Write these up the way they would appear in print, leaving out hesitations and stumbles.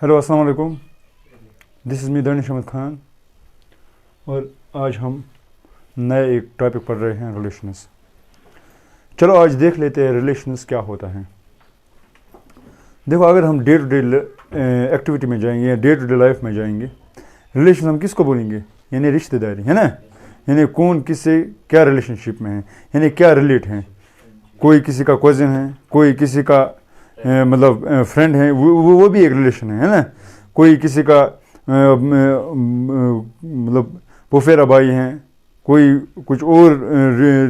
Hello अस्सलाम वालेकुम, this is me Danish Ahmed Khan और आज हम नए एक टॉपिक पढ़ रहे हैं रिलेशंस। चलो आज देख लेते हैं रिलेशंस क्या होता है। देखो, अगर हम डे टू डे एक्टिविटी में जाएंगे या डे टू डे लाइफ में जाएंगे, रिलेशन हम किसको बोलेंगे? यानी रिश्तेदारी, है ना। यानी कौन किससे क्या रिलेशनशिप में है, यानी क्या रिलेट हैं। कोई किसी का कज़न है, कोई किसी का मतलब फ्रेंड है, वो भी एक रिलेशन है ना। कोई किसी का मतलब पोफेरा भाई हैं, कोई कुछ और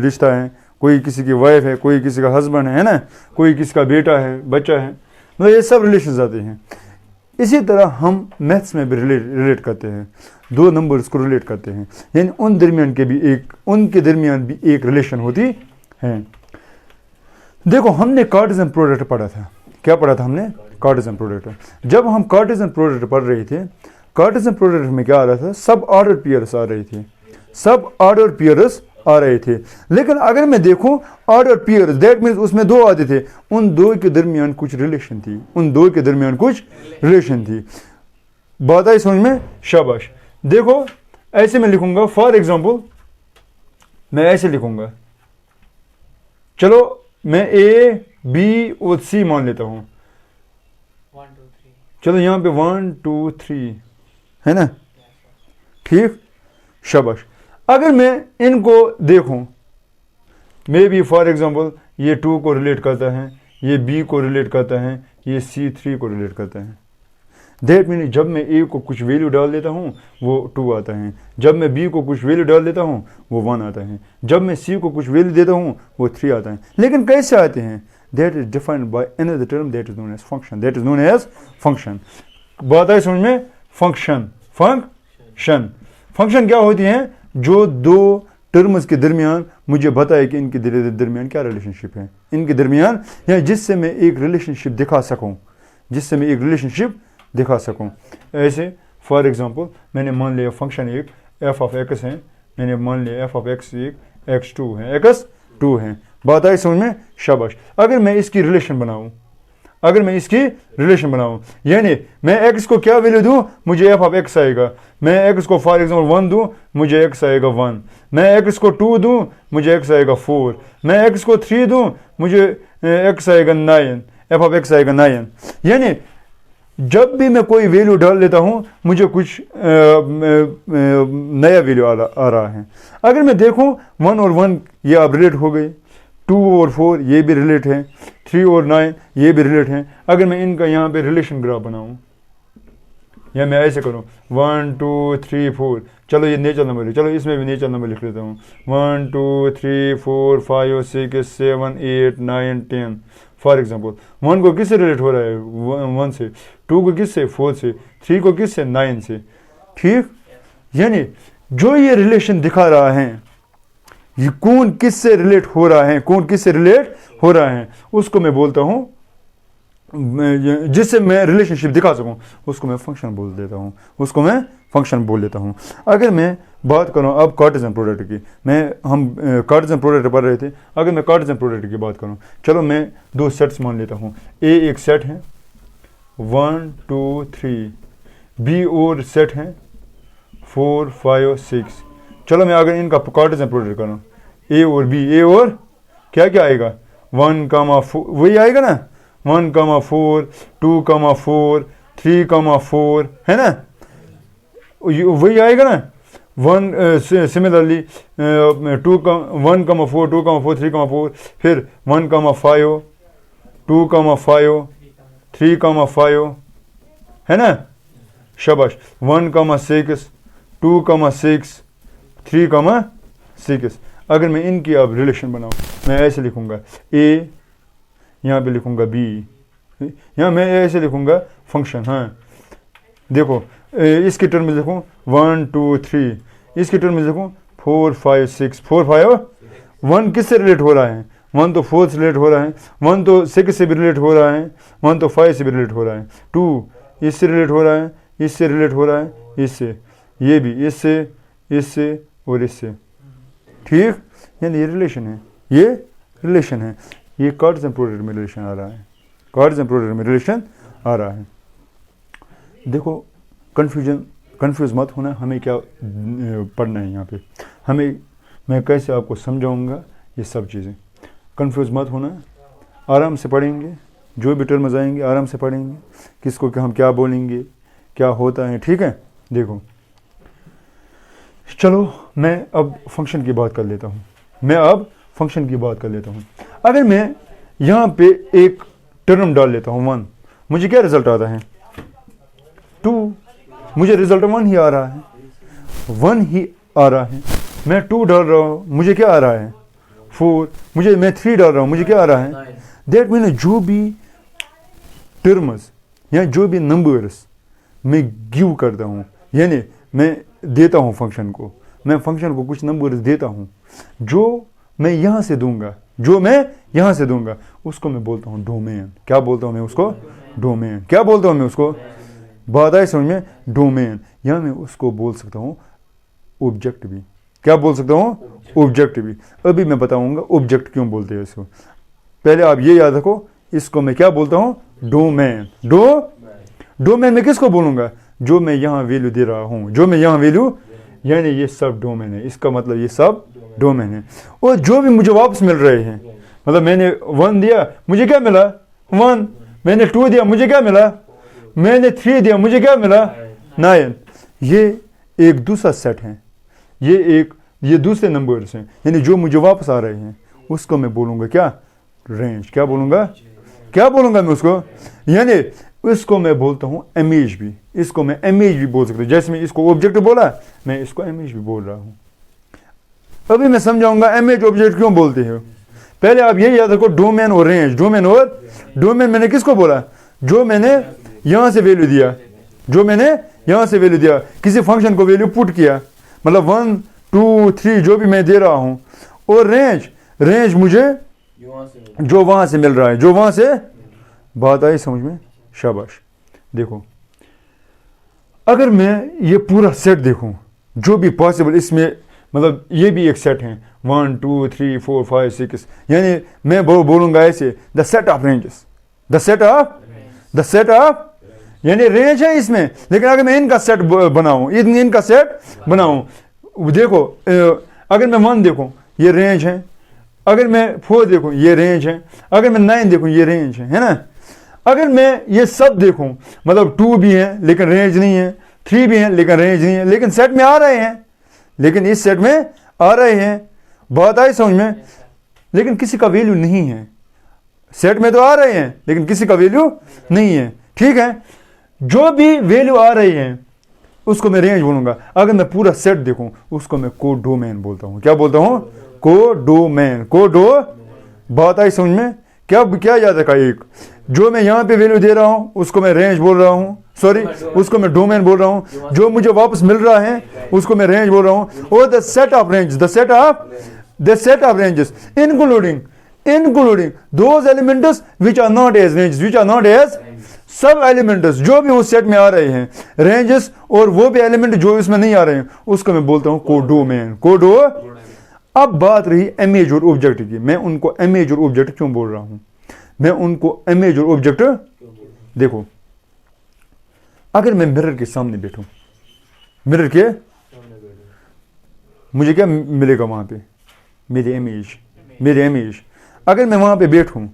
रिश्ता है, कोई किसी की वाइफ है, कोई किसी का हस्बैंड है ना, कोई किसी का बेटा है, बच्चा है, मतलब ये सब रिलेशन आते हैं। इसी तरह हम मैथ्स में भी रिलेट करते हैं, दो नंबर्स को रिलेट करते हैं, यानी उनके दरमियान भी एक रिलेशन होती है। देखो, हमने कार्टेशियन प्रोडक्ट पढ़ा था। क्या पढ़ा था हमने? Cartesian product. जब हम कार्टेशियन प्रोडक्ट पढ़ रहे थे, कार्टेशियन प्रोडक्ट में क्या आ रहा था? सब ऑर्डर पेयर्स आ रहे थे, सब ऑर्डर पेयर्स आ रहे थे। लेकिन अगर मैं देखूं ऑर्डर पेयर्स, दैट मीन्स उसमें दो आते थे, उन दो के दरमियान कुछ रिलेशन थी, उन दो के दरमियान कुछ रिलेशन थी। बात आई समझ में? शाबाश। देखो, ऐसे मैं लिखूंगा, फॉर एग्जाम्पल मैं ऐसे लिखूंगा, चलो मैं ए बी और सी मान लेता हूं। 1 2 3 चलो यहाँ पे 1 2 3 है ना, ठीक, शाबाश। अगर मैं इनको देखूं, मे बी फॉर एग्जांपल ये 2 को रिलेट करता है, ये बी को रिलेट करता है, ये सी 3 को रिलेट करता है। दैट मीन जब मैं ए को कुछ वैल्यू डाल देता हूँ वो 2 आता है, जब मैं बी को कुछ वैल्यू डाल देता हूँ वो 1 आता है, जब मैं सी को कुछ वैल्यू देता हूँ वो 3 आता है। लेकिन कैसे आते हैं? That is defined by another term, that is known as function, that is known as function. बात है समझ में? फंक्शन, फंक्शन, फंक्शन क्या होती हैं? जो दो टर्म्स के दरमियान मुझे बताए कि इनके दरमियान क्या रिलेशनशिप है, इनके दरमियान, या जिससे मैं एक रिलेशनशिप दिखा सकूं, जिससे मैं एक रिलेशनशिप दिखा सकूं। ऐसे फॉर एग्जांपल मैंने मान लिया फंक्शन एक एफ ऑफ एक्स है, मैंने मान लिया एफ ऑफ एक्स एक एक्स टू है, एक्स टू है। बात आई समझ में? शाबाश। अगर मैं इसकी रिलेशन बनाऊं, अगर मैं इसकी रिलेशन बनाऊं, यानी मैं एक्स को क्या वैल्यू दूं, मुझे एफ ऑफ एक्स आएगा। मैं एक्स को फॉर एग्जांपल 1 दूं, मुझे एक्स आएगा 1। मैं एक्स को 2 दूं, मुझे एक्स आएगा 4। मैं एक्स को 3 दूं, मुझे एक्स आएगा 9, एफ ऑफ एक्स आएगा 9। यानी जब भी मैं कोई वैल्यू डाल लेता हूं मुझे कुछ नया वैल्यू आ रहा है। अगर मैं देखूं 1 और 1 ये अब रिलेट हो गए, 2 और 4 ये भी रिलेट है, 3 और 9 ये भी रिलेट हैं। अगर मैं इनका यहाँ पे रिलेशन ग्राफ बनाऊं, या मैं ऐसे करूं 1 2 3 4, चलो ये नेचुरल नंबर है, चलो इसमें भी नेचुरल नंबर लिख लेता हूँ, 1 2 3 4 5 6 7 8 9 10। फॉर एग्जाम्पल 1 को किससे रिलेट हो रहा है? 1 से। 2 को किससे? 4 से। 3 को किससे? 9 से। ठीक, यानी जो ये रिलेशन दिखा रहा है, ये कौन किससे रिलेट हो रहा है, कौन किससे रिलेट हो रहा है, उसको मैं बोलता हूं, जिससे मैं रिलेशनशिप दिखा सकूं उसको मैं फंक्शन बोल देता हूं, उसको मैं फंक्शन बोल देता हूं। अगर मैं बात करूं अब कार्टेशियन प्रोडक्ट की, हम कार्टेशियन प्रोडक्ट पढ़ रहे थे, अगर मैं कार्टेशियन प्रोडक्ट की बात करूं, चलो मैं 2 सेट्स मान लेता हूं। ए एक सेट है 1 2 3, बी और सेट है 4 5 6। चलो मैं अगर इनका कार्टेशियन प्रोडक्ट करूं, ए और बी, ए और क्या क्या आएगा? 1 4 वही आएगा ना, 1 4 2 4 3 4, है ना, वही आएगा ना। 1 सिमिलरली 1 4 2 4 3 4, फिर 1 5 2 5 3 5, है ना, शाबाश। 1 6 2 6 3 6। अगर मैं इनकी अब रिलेशन बनाऊं, मैं ऐसे लिखूंगा, ए यहाँ पे लिखूंगा बी, यहाँ मैं ऐसे लिखूंगा फंक्शन। हाँ देखो, इसके टर्म में लिखूँ 1 2 3, इसके टर्म में लिखूँ 4 5 6। 4 5 1 किससे रिलेट हो रहा है? 1 तो 4 से रिलेट हो रहा है, 1 तो 6 से भी रिलेट हो रहा है, 1 तो 5 से भी रिलेट हो रहा है, 2 इससे रिलेट हो रहा है, इससे रिलेट हो रहा है, इससे, ये भी इससे, इससे और इससे। ठीक, यानी ये रिलेशन है, ये रिलेशन है, ये कार्टेशियन प्रोडक्ट में रिलेशन आ रहा है, कार्टेशियन प्रोडक्ट में रिलेशन आ रहा है। देखो कंफ्यूज मत होना, हमें क्या पढ़ना है यहाँ पे, हमें मैं कैसे आपको समझाऊंगा ये सब चीज़ें। कंफ्यूज मत होना, आराम से पढ़ेंगे, जो भी टर्म्स आएंगे आराम से पढ़ेंगे, किसको क्या हम क्या बोलेंगे, क्या होता है, ठीक है। देखो चलो मैं अब फंक्शन की बात कर लेता हूँ, अगर मैं यहाँ पे एक टर्म डाल लेता हूँ 1, मुझे क्या रिजल्ट आता है 2, मुझे रिजल्ट 1 ही आ रहा है, 1 ही आ रहा है। मैं 2 डाल रहा हूँ, मुझे क्या आ रहा है 4, मैं 3 डाल रहा हूँ, मुझे क्या आ रहा है। दैट मीन जो भी टर्म्स या जो भी नंबर्स मैं गिव करता हूँ, यानी मैं देता हूँ फंक्शन को, मैं फंक्शन को कुछ नंबर्स देता हूँ, जो मैं यहाँ से दूंगा, उसको मैं बोलता हूँ डोमेन। क्या बोलता हूँ मैं उसको, डोमेन। क्या बोलता हूँ मैं उसको, बात आई समझ में, डोमेन। या मैं उसको बोल सकता हूँ ऑब्जेक्ट भी। क्या बोल सकता हूँ, ऑब्जेक्ट भी। अभी मैं बताऊंगा ऑब्जेक्ट क्यों बोलते हैं इसको, पहले आप ये याद रखो, इसको मैं क्या बोलता हूँ, डोमेन। डोमेन में किसको बोलूंगा, जो मैं यहाँ वैल्यू दे रहा हूँ, यानी ये सब डोमेन है, इसका मतलब ये सब डोमेन है। और जो भी मुझे वापस मिल रहे हैं, मतलब मैंने 1 दिया, मुझे क्या मिला 1, मैंने 2 दिया, मुझे क्या मिला, मैंने 3 दिया, मुझे क्या मिला 9। ये एक दूसरा सेट है, ये दूसरे नंबर्स हैं, यानी जो मुझे वापस आ रहे हैं, उसको मैं बोलूँगा क्या, रेंज। क्या बोलूँगा मैं उसको, यानी इसको मैं बोलता हूँ इमेज भी, इसको मैं इमेज भी बोल सकता हूँ। जैसे मैं इसको ऑब्जेक्ट बोला, मैं इसको इमेज भी बोल रहा हूँ। अभी मैं समझाऊंगा इमेज ऑब्जेक्ट क्यों बोलते हैं। पहले आप ये याद रखो, डोमेन और रेंज। डोमेन मैंने किसको बोला, जो मैंने यहाँ से वैल्यू दिया, किसी फंक्शन को वैल्यू पुट किया, मतलब 1 2 3 जो भी मैं दे रहा हूँ। और रेंज मुझे जो वहाँ से मिल रहा है, बात आई समझ में, शाबाश। देखो अगर मैं ये पूरा सेट देखूं, जो भी पॉसिबल इसमें, मतलब ये भी एक सेट है 1 2 3 4 5 6, यानी मैं बोलूंगा ऐसे, द सेट ऑफ रेंजेस, यानी रेंज है इसमें। लेकिन अगर मैं इनका सेट बनाऊं, देखो अगर मैं 1 देखूं ये रेंज है, अगर मैं 4 देखूं ये रेंज है, अगर मैं 9 देखूं ये रेंज है ना। अगर मैं ये सब देखूं, मतलब 2 भी है लेकिन रेंज नहीं है, 3 भी है लेकिन रेंज नहीं है, लेकिन सेट में आ रहे हैं, बात आई समझ में। लेकिन किसी का वैल्यू नहीं है, सेट में तो आ रहे हैं लेकिन किसी का वैल्यू नहीं है, ठीक है। जो भी वैल्यू आ रही है उसको मैं रेंज बोलूंगा। अगर मैं पूरा सेट देखूं, उसको मैं कोडोमेन बोलता हूं। क्या बोलता हूं, कोडोमेन। बात आई समझ में। क्या याद रखा, एक जो मैं यहाँ पे वैल्यू दे रहा हूँ उसको मैं रेंज बोल रहा हूँ, उसको मैं डोमेन बोल रहा हूँ। जो मुझे वापस मिल रहा है उसको मैं रेंज बोल रहा हूँ। और the set of ranges including those elements which are not as सब एलिमेंट्स जो भी उस सेट में आ रहे हैं, रेंजेस, और वो भी एलिमेंट जो इसमें नहीं आ रहे हैं, उसको मैं बोलता हूँ कोडोमेन। अब बात रही इमेज और ऑब्जेक्ट की। मैं उनको इमेज और ऑब्जेक्ट क्यों बोल रहा हूं, देखो अगर मैं मिरर के सामने बैठूं, मुझे क्या मिलेगा वहां पे, मेरी इमेज। अगर मैं वहां पे बैठूं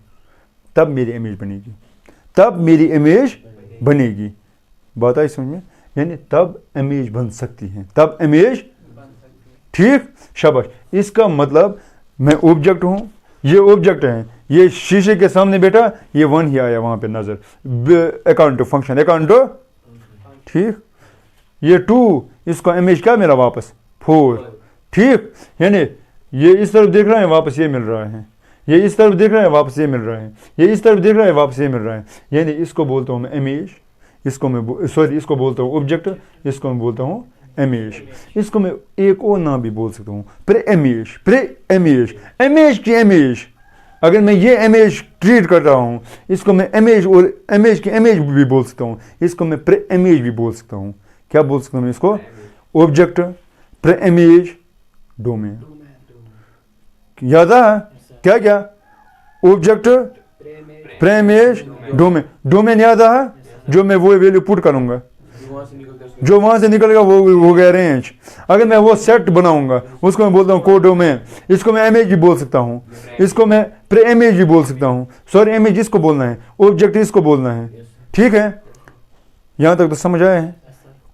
तब मेरी इमेज बनेगी, बात आई समझ में, यानी तब इमेज बन सकती है, ठीक, शाबाश। इसका मतलब मैं ऑब्जेक्ट हूं, ये ऑब्जेक्ट है, ये शीशे के सामने बैठा, ये 1 ही आया वहां पे नजर, अकॉर्डिंग टू फंक्शन, ठीक। ये 2, इसका इमेज क्या मिला वापस 4, ठीक। यानी ये इस तरफ देख रहा है वापस ये मिल रहा है, ये इस तरफ देख रहा है वापस ये मिल रहा है, ये इस तरफ देख रहा है वापस ये मिल रहा है। यानी इसको बोलता हूं मैं इमेज, इसको बोलता हूं ऑब्जेक्ट, इसको मैं बोलता हूं इमेज। इसको मैं एक और नाम भी बोल सकता हूँ, प्रे इमेज की इमेज। अगर मैं ये इमेज ट्रीट कर रहा हूँ, इसको मैं इमेज और इमेज की इमेज भी बोल सकता हूँ, इसको मैं प्रे इमेज भी बोल सकता हूँ। क्या बोल सकता हूँ मैं इसको, ऑब्जेक्ट, प्रे इमेज, डोमेन। याद है क्या ऑब्जेक्ट, प्रे इमेज, डोमेन याद है। जो मैं वो वैल्यू पुट करूंगा, जो वहां से निकलेगा वो हो गया रेंज। अगर मैं वो सेट बनाऊंगा उसको मैं बोलता हूँ कोडोमेन, इसको मैं इमेज भी बोल सकता हूँ, इसको मैं प्री इमेज भी बोल सकता हूँ, सॉरी इमेज इसको बोलना है, ऑब्जेक्ट इसको बोलना है। ठीक है, यहाँ तक तो समझ आए हैं,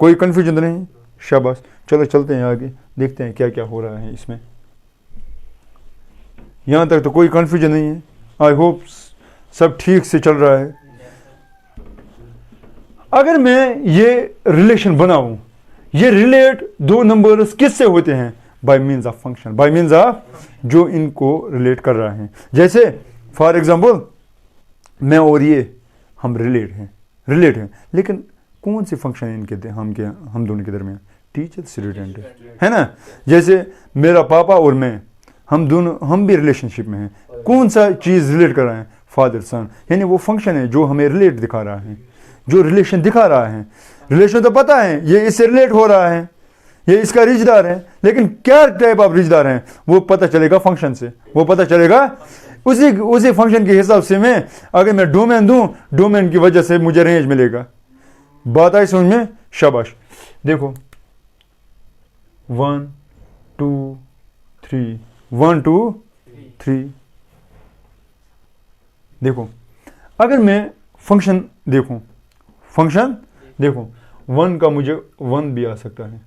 कोई कंफ्यूजन तो नहीं? शाबाश, चलो चलते हैं आगे, देखते हैं क्या क्या हो रहा है इसमें। यहाँ तक तो कोई कंफ्यूजन नहीं है, आई होप सब ठीक से चल रहा है। अगर मैं ये रिलेशन बनाऊं, ये रिलेट दो नंबर्स किससे होते हैं? Bye means of function, bye means of जो इनको रिलेट कर रहा है। जैसे फॉर एग्जांपल मैं और ये हम रिलेट हैं, लेकिन कौन सी फंक्शन है इनके हम दोनों के दरमियान? टीचर स्टूडेंट है ना। जैसे मेरा पापा और मैं, हम भी रिलेशनशिप में हैं, कौन सा चीज़ रिलेट कर रहा है? फादर सन, यानी वो फंक्शन है जो हमें रिलेट दिखा रहा है, जो रिलेशन दिखा रहा है। रिलेशन तो पता है ये इससे रिलेट हो रहा है, ये इसका रिश्तेदार है, लेकिन क्या टाइप ऑफ रिश्तेदार है वो पता चलेगा फंक्शन से, वो पता चलेगा उसी फंक्शन के हिसाब से। मैं अगर मैं डोमेन दूं, डोमेन की वजह से मुझे रेंज मिलेगा। बात आई समझ में? शाबाश। देखो 1 2 3 1 2 3। देखो अगर मैं फंक्शन देखूं 1 का मुझे 1 भी आ सकता है।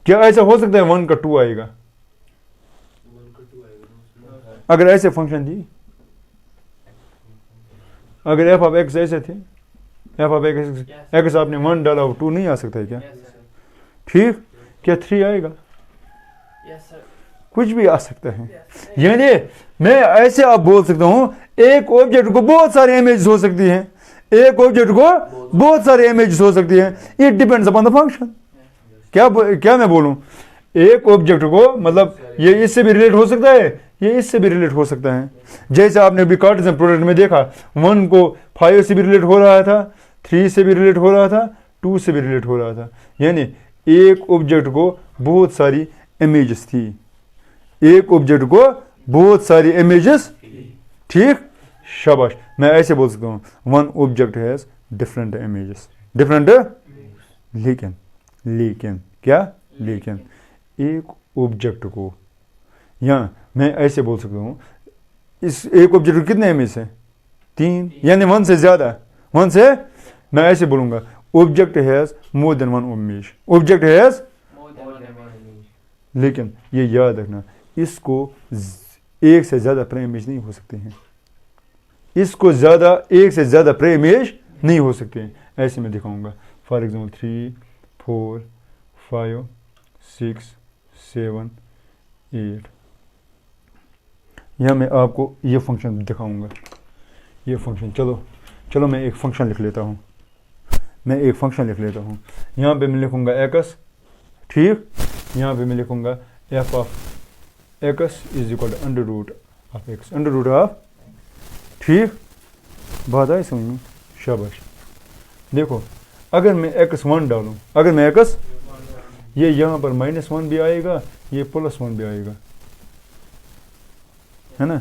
क्या ऐसा हो सकता है 1 का 2 आएगा? अगर ऐसे फंक्शन थी, अगर एफ ऑफ एक्स ऐसे थे, एफ ऑफ एक्स आपने 1 डाला, 2 नहीं आ सकता है क्या? ठीक, क्या 3 आएगा? कुछ भी आ सकता है। यानी मैं ऐसे आप बोल सकता हूं, एक ऑब्जेक्ट को बहुत सारे इमेजेस हो सकती हैं, एक ऑब्जेक्ट को बहुत सारे इमेजेस हो सकती हैं। It depends upon the function. क्या मैं बोलूं? एक ऑब्जेक्ट को मतलब ये इससे भी रिलेट हो सकता है, ये इससे भी रिलेट हो सकता है। जैसे आपने अभी कार्टेशियन प्रोडक्ट में देखा, 1 को 5 से भी रिलेट हो रहा था, 3 से भी रिलेट हो रहा था, 2 से भी रिलेट हो रहा था। यानी एक ऑब्जेक्ट को बहुत सारी इमेजेस थी, एक ऑब्जेक्ट को बहुत सारी इमेजेस। ठीक, शाबाश। मैं ऐसे बोल सकता हूँ 1 object has different images, different. लेकिन एक ऑब्जेक्ट को, या मैं ऐसे बोल सकता हूँ इस एक ऑब्जेक्ट को कितने इमेज है? 3, यानी 1 से ज्यादा। 1 से मैं ऐसे बोलूंगा object has more than 1 image, object has. लेकिन ये याद रखना, इसको एक से ज्यादा प्री इमेज नहीं हो सकते हैं, इसको एक से ज्यादा प्री इमेज नहीं हो सकते हैं। ऐसे मैं दिखाऊंगा, फॉर एग्जाम्पल 3 4 5 6 7 8। यहाँ मैं आपको ये फंक्शन दिखाऊंगा, ये फंक्शन। चलो मैं एक फंक्शन लिख लेता हूँ, यहाँ पे मैं लिखूंगा एक्स। ठीक, यहाँ पे मैं लिखूंगा f of x is equal to under root of x, under root of. ठीक, बात आई समझ में? शाबाश। देखो अगर मैं x1 डालूं, अगर मैं x, ये यहाँ पर -1 भी आएगा, ये +1 भी आएगा, है ना।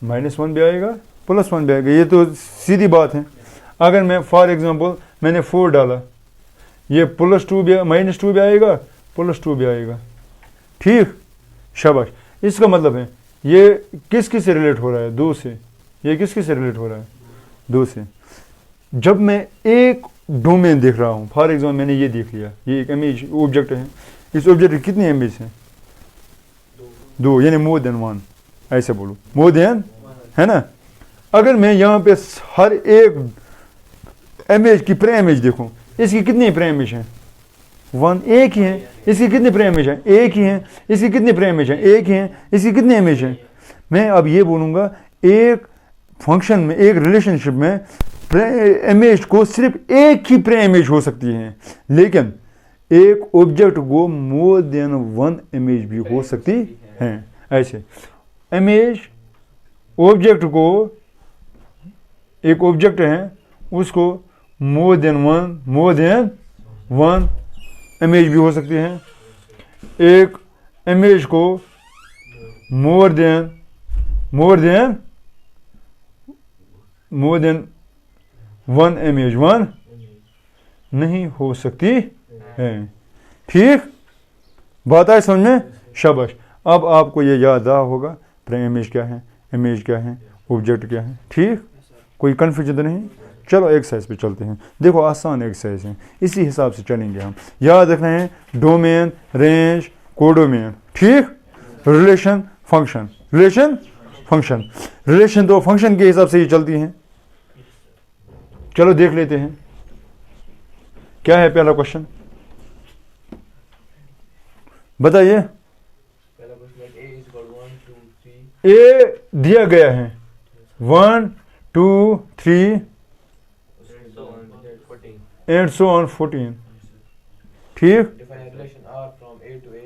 -1 भी आएगा, +1 भी आएगा, ये तो सीधी बात है। अगर मैं फॉर एग्जांपल मैंने 4 डाला, ये +2 भी -2 भी आएगा, +2 भी आएगा। ठीक, शाबाश। इसका मतलब है ये किस से रिलेट हो रहा है? 2 से। ये किस से रिलेट हो रहा है? 2 से। जब मैं एक डोमेन देख रहा हूँ, फॉर एग्जाम्पल मैंने ये देख लिया, ये एक इमेज ऑब्जेक्ट है, इस ऑब्जेक्ट की कितनी इमेज है? 2, यानी मोर देन 1। ऐसे बोलो, मोर देन, है ना। अगर मैं यहाँ पे हर एक इमेज की प्री इमेज देखूँ, इसकी कितनी प्री इमेज है? 1, एक ही है। इसकी कितनी प्री इमेज है? एक ही है। इसकी कितनी प्री इमेज है? एक ही है। इसकी कितनी इमेज है? मैं अब ये बोलूँगा, एक फंक्शन में, एक रिलेशनशिप में इमेज को सिर्फ एक ही प्री इमेज हो सकती है, लेकिन एक ऑब्जेक्ट को मोर देन 1 इमेज भी हो सकती है। ऐसे इमेज ऑब्जेक्ट को, एक ऑब्जेक्ट है उसको मोर देन वन इमेज भी हो सकती है, एक इमेज को मोर देन 1 इमेज, 1 नहीं हो सकती है। ठीक, बात आए समझ में? शाबाश। अब आपको ये याद रहा होगा प्राइम इमेज क्या है, इमेज क्या है, ऑब्जेक्ट क्या है। ठीक, कोई कन्फ्यूजन तो नहीं? चलो एक्सरसाइज पे चलते हैं। देखो आसान एक्सरसाइज है, इसी हिसाब से चलेंगे हम। याद रखना है डोमेन, रेंज, कोडोमेन। ठीक, relation, function, relation, function. Relation तो फंक्शन के हिसाब से ही चलती हैं। चलो देख लेते हैं क्या है पहला क्वेश्चन, बताइए। पहला क्वेश्चन है a is equal 1 2 3 ए दिया गया है 1 2 3 so on 14. And so on 14। ठीक, Define a relation R from A to A.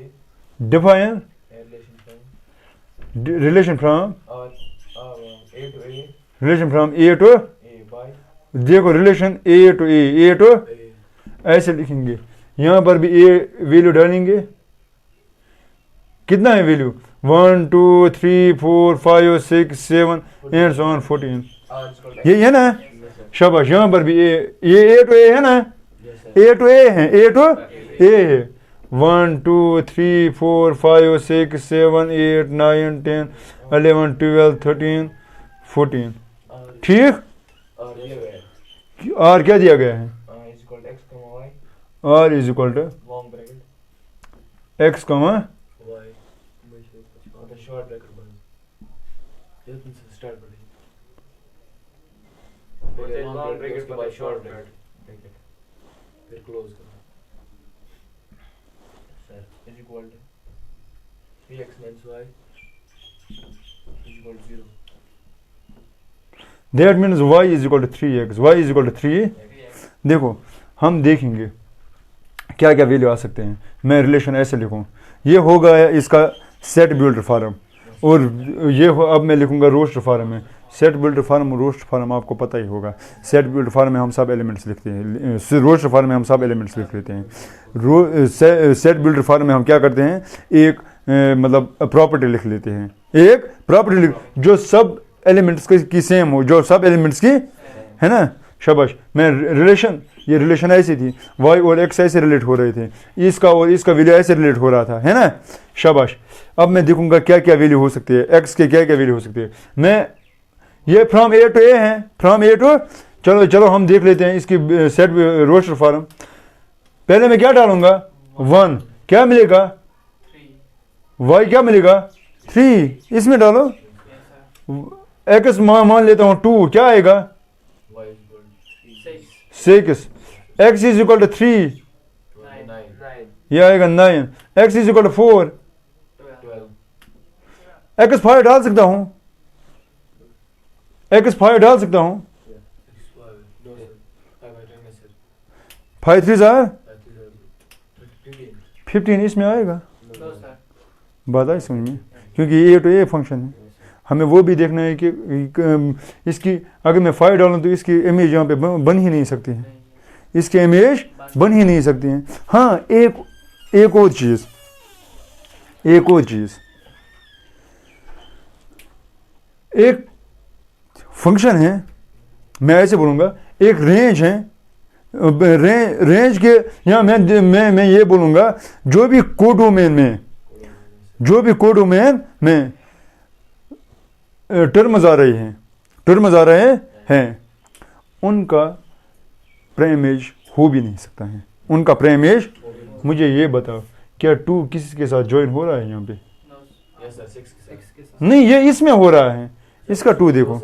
Define A relation from relation from R A to A relation from A to, A by देखो relation A to A to A. ऐसे लिखेंगे। यहाँ पर भी ए value डालेंगे, कितना है value 1 2 3 4 5 6 7 and so on 14। R is equal to ये है ना? Yes, sir. शाबाश। यहाँ पर भी ए टू ए है ना? Yes, sir. ए टू ए है, ए टू ए है। 1 2 3 4 5 6 7 8 9 10 11 12 13 14। R ठीक, R दिया गया है। आर क्या दिया गया है? R is equal to x comma y R is equal to long bracket x comma y और the short bracket बंद। ये तुमसे start करें। पहले long bracket उसके बाद short bracket फिर close करो। Sir is equal to 3x minus y is equal to 0. That means y is equal to 3x, y is equal to 3। देखो हम देखेंगे क्या क्या वैल्यू आ सकते हैं। मैं रिलेशन ऐसे लिखूँ, ये होगा इसका सेट बिल्डर फार्म, और ये अब मैं लिखूँगा रोस्टर फार्म में। सेट बिल्डर फार्म और रोस्टर फार्म आपको पता ही होगा। सेट बिल्डर फार्म में हम सब एलिमेंट्स लिखते हैं, रोस्टर फार्म में हम सब एलिमेंट्स लिख लेते हैं। सेट बिल्डर फार्म में हम क्या करते हैं, एक मतलब प्रॉपर्टी लिख लेते हैं, एक प्रॉपर्टी लिख जो सब एलिमेंट्स की सेम हो, जो सब एलिमेंट्स की है ना। शाबाश। मैं रिलेशन, ये रिलेशन ऐसी थी, वाई और एक्स ऐसे रिलेट हो रहे थे, इसका और इसका वैल्यू ऐसे रिलेट हो रहा था, है ना। शाबाश। अब मैं देखूंगा क्या क्या वैल्यू हो सकती है, एक्स के क्या क्या वैल्यू हो सकती है। मैं ये फ्रॉम ए टू ए है, फ्रॉम ए टू, चलो चलो हम देख लेते हैं इसकी सेट रोस्टर फॉर्म। पहले मैं क्या डालूंगा 1, क्या मिलेगा 3 वाई क्या मिलेगा 3, इसमें डालो। yes sir एक्स मान लेता हूँ 2, क्या आएगा Y is equal to 6 6, x is equal to 3, 9 ये आएगा 9, x is equal to 4, 12 x 5 डाल सकता हूँ, एक्स 5 डाल सकता हूँ, 5 3 15, इसमें आएगा। no sir बात आई समझ में? क्योंकि ये तो ये फंक्शन है, हमें वो भी देखना है कि इसकी अगर मैं 5 डालूँ तो इसकी इमेज यहाँ पे बन ही नहीं सकती है, नहीं इसकी इमेज बन ही नहीं सकती हैं। हाँ, एक और चीज़, एक और चीज़, एक फंक्शन है, मैं ऐसे बोलूँगा, एक रेंज है। रेंज के यहाँ मैं ये बोलूँगा जो भी कोडोमेन में, जो भी कोडोमेन में टर्म्स आ रही हैं, टर्म्स आ रहे हैं, उनका प्रेमेज हो भी नहीं सकता है, उनका प्रेमेज। मुझे ये बताओ क्या 2 किसके साथ ज्वाइन हो रहा है यहाँ पे? no Yes sir 6 6 के साथ नहीं, ये इसमें हो रहा है, इसका 2 देखो,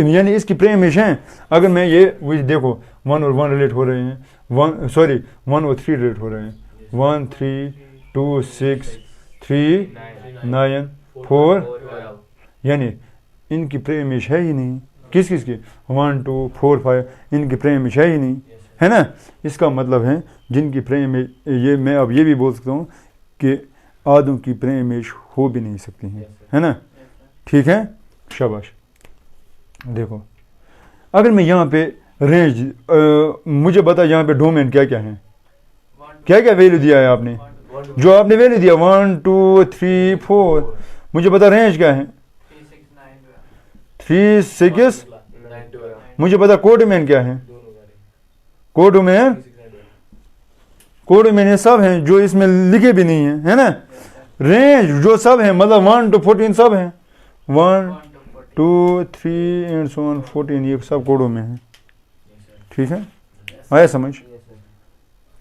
यानी इसकी प्रेमेज है। अगर मैं ये देखो 1 और 1 रिलेट हो रहे हैं, 1 और 3 रिलेट हो रहे हैं, 1 3 2 6 3 9 4, 12 यानी इनकी प्रेमिश है ही नहीं। किस किस की 1 2 4 5, इनकी प्रेमिश है ही नहीं, है ना। इसका मतलब है जिनकी प्रेमिश, ये मैं अब ये भी बोल सकता हूँ कि आदम की प्रेमिश हो भी नहीं सकती हैं, है ना। ठीक है, शाबाश। देखो अगर मैं यहाँ पे रेंज, मुझे बता यहाँ पे डोमेन क्या क्या है, क्या क्या वैल्यू दिया है आपने, जो आपने वैल्यू दिया 1 2 3 4, मुझे बता रेंज क्या है 3 6 9 3 6, मुझे पता कोडोमेन क्या है कोडोमेन, कोडोमेन ये सब हैं जो इसमें लिखे भी नहीं हैं, है ना। रेंज जो सब हैं मतलब 1 to 14 सब हैं, 1 2 3 एंड सो ऑन 14, ये सब कोडों में है। ठीक है, आया समझ,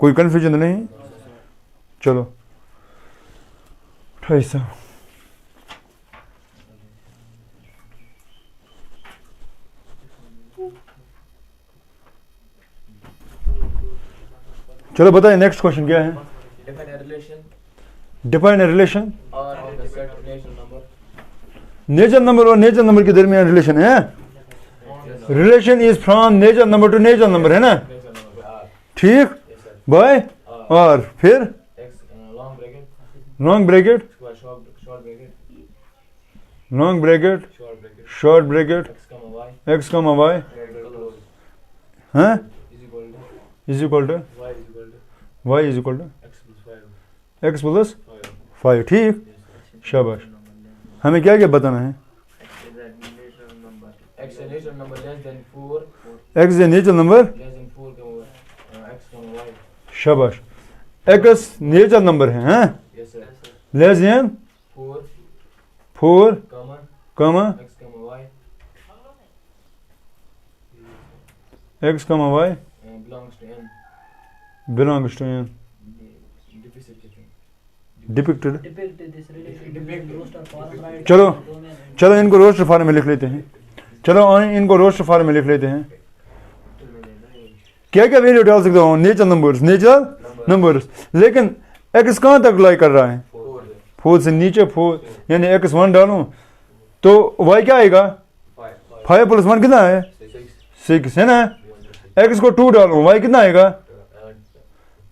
कोई कन्फ्यूजन नहीं। चलो 28। चलो बताइए नेक्स्ट क्वेश्चन क्या है। Define a relation define a relation. or of the set natural number. Nature number और नेचर नंबर के दरमियान रिलेशन है। Relation is from nature number to nature number, है ना। Natural number R. ठीक, Yes sir. By R. और फिर X long bracket. Long bracket, Square short bracket. Long bracket, Short bracket. Short bracket, X comma y. X comma y, Bracket close. हैं, Is equal to is equal to y is equal to y is equal to x plus 5. X plus 5. 5। ठीक, Yes sir. शाबाश। हमें क्या क्या बताना है। X a natural number less than 4. X a nature number, Less than 4 comma x comma y. शाबाश। X nature number है, हैं, Yes sir. Less than 4 4 comma comma x comma y x comma y belongs to n. Belongs to n Deficit thing. Depicted. Depict this relation in roster form, right? चलो Domain and चलो इनको roster form में लिख लेते हैं। चलो इनको roster form में लिख लेते हैं। क्या क्या वैल्यू डाल सकता हूँ, नेचर नंबर्स, नेचर नंबर्स, लेकिन एक्स कहाँ तक लाई कर रहा है, 4. 4 से नीचे 4, यानी एक्स 1 डालूं तो वाई क्या आएगा, 5. 5 प्लस 1 कितना है 6. 6, है ना। एक्स को 2 डालूं, वाई कितना आएगा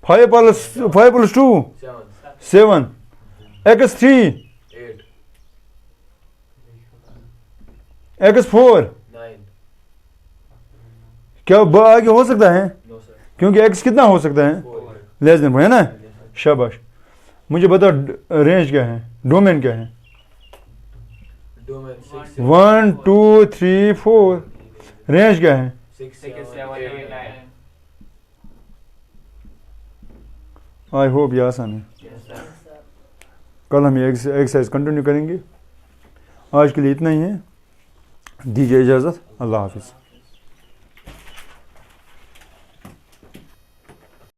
5 प्लस 2 7. 7, एक्स 3, 8. एक्स 4, 9. क्या आगे हो सकता है, No sir. क्योंकि एक्स कितना हो सकता है 4. लेस देन, है ना। शाबाश। मुझे बता रेंज क्या है, डोमेन क्या है। Domain 6. 1 2 3 4, रेंज क्या है 6 7 8 9. आई होप ये आसान है। कल हम ये एक्सरसाइज कंटिन्यू करेंगे। आज के लिए इतना ही है, दीजिए इजाज़त, अल्लाह हाफिज़।